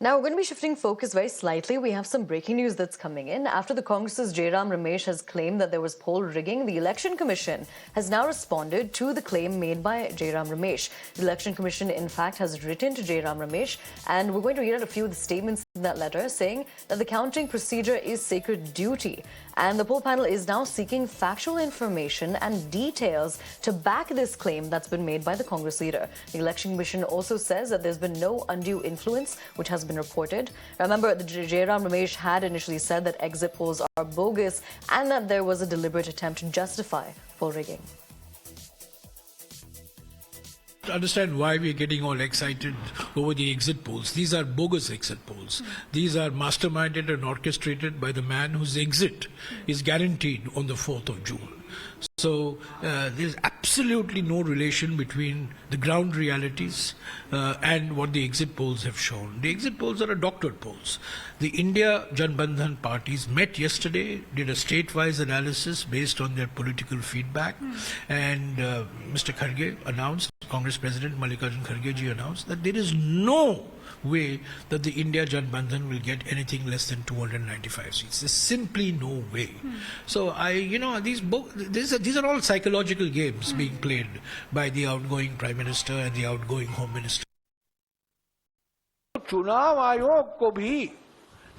Now, we're going to be shifting focus very slightly. We have some breaking news that's coming in. After the Congress's Jairam Ramesh has claimed that there was poll rigging, the Election Commission has now responded to the claim made by Jairam Ramesh. The Election Commission, in fact, has written to Jairam Ramesh, and we're going to read out a few of the statements in that letter saying that the counting procedure is sacred duty. And the poll panel is now seeking factual information and details to back this claim that's been made by the Congress leader. The Election Commission also says that there's been no undue influence, which has been reported. Remember, the Jairam Ramesh had initially said that exit polls are bogus and that there was a deliberate attempt to justify poll rigging. Understand why we're getting all excited over the exit polls. These are bogus exit polls. These are masterminded and orchestrated by the man whose exit is guaranteed on the 4th of June. So there's absolutely no relation between the ground realities and what the exit polls have shown. The exit polls are doctored polls. The India Janbandhan parties met yesterday, did a state-wise analysis based on their political feedback, and Mr. Kharge announced, Congress President Mallikarjun Kharge ji announced that there is no way that the India Janbandhan will get anything less than 295 seats. There's simply no way. So these are all psychological games being played by the outgoing Prime Minister and the outgoing Home Minister. चुनाव आयोग को भी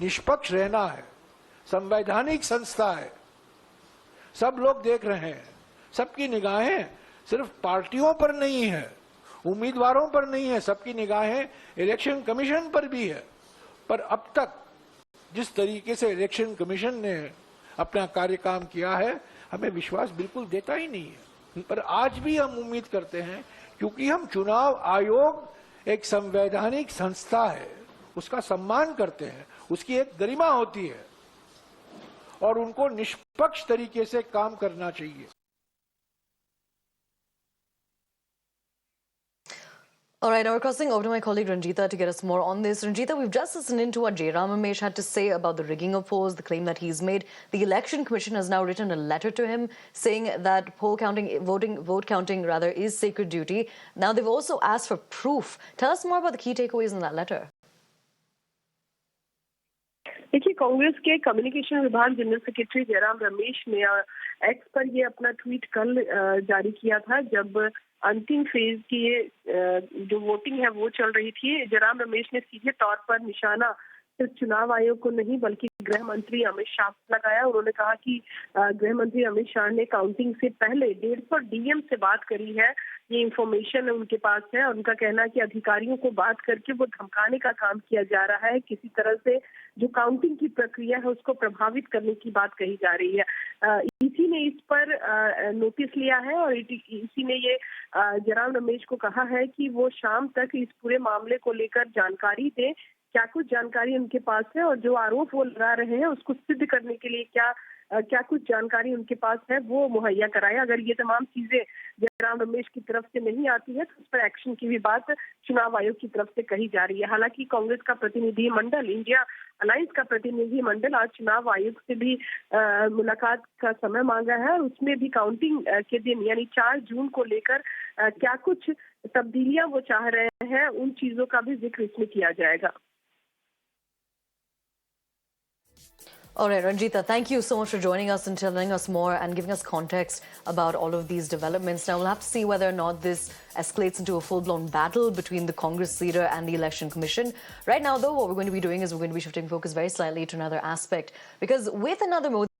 निष्पक्ष रहना है, संवैधानिक संस्था है, सब लोग देख रहे हैं, सबकी निगाहें सिर्फ पार्टियों पर नहीं है, उम्मीदवारों पर नहीं है, सबकी निगाहें इलेक्शन कमीशन पर भी है। पर अब तक जिस तरीके से इलेक्शन कमीशन ने अपना कार्यकाम किया है, हमें विश्वास बिल्कुल देता ही नहीं है। पर आज भी हम उम्मीद करते हैं, क्योंकि हम चुनाव आयोग एक संवैधानिक संस्था है, उसका सम्मान करते हैं, उसकी एक गरिमा होती है और उनको निष्पक्ष तरीके से काम करना चाहिए। All right, now we're crossing over to my colleague Ranjita to get us more on this. Ranjita, we've just listened in to what Jairam Ramesh had to say about the rigging of polls, the claim that he's made. The Election Commission has now written a letter to him saying that vote counting is sacred duty. Now they've also asked for proof. Tell us more about the key takeaways in that letter. देखिए, कांग्रेस के communication विभाग general secretary Jairam Ramesh ने x पर ये अपना tweet कल जारी किया था, जब अंतिम फेज की ये जो वोटिंग है वो चल रही थी। जयराम रमेश ने सीधे तौर पर निशाना सिर्फ चुनाव आयोग को नहीं बल्कि गृह मंत्री अमित शाह को लगाया। उन्होंने कहा कि गृह मंत्री अमित शाह ने काउंटिंग से पहले 150 डीएम से बात करी है, ये इंफॉर्मेशन उनके पास है। उनका कहना है कि अधिकारियों को बात करके वो धमकाने का काम किया जा रहा है, किसी तरह से जो काउंटिंग की प्रक्रिया है उसको प्रभावित करने की बात कही जा रही है। इसी ने इस पर नोटिस लिया है और इसी ने ये जयराम रमेश को कहा है कि वो शाम तक इस पूरे मामले को लेकर जानकारी दें, क्या कुछ जानकारी उनके पास है और जो आरोप वो लगा रहे हैं उसको सिद्ध करने के लिए क्या कुछ जानकारी उनके पास है वो मुहैया कराए। अगर ये तमाम चीजें जयराम रमेश की तरफ से नहीं आती है तो उस पर एक्शन की भी बात चुनाव आयोग की तरफ से कही जा रही है। हालांकि कांग्रेस का प्रतिनिधि मंडल, इंडिया अलायंस का प्रतिनिधि मंडल आज चुनाव आयोग से भी मुलाकात का समय मांगा है। उसमें भी काउंटिंग के दिन यानी 4 जून को लेकर क्या कुछ तब्दीलियां वो चाह रहे हैं, उन चीजों का भी जिक्र इसमें किया जाएगा। All right, Ranjita, thank you so much for joining us and telling us more and giving us context about all of these developments. Now, we'll have to see whether or not this escalates into a full-blown battle between the Congress leader and the Election Commission. Right now, though, what we're going to be doing is we're going to be shifting focus very slightly to another aspect, because with another Modi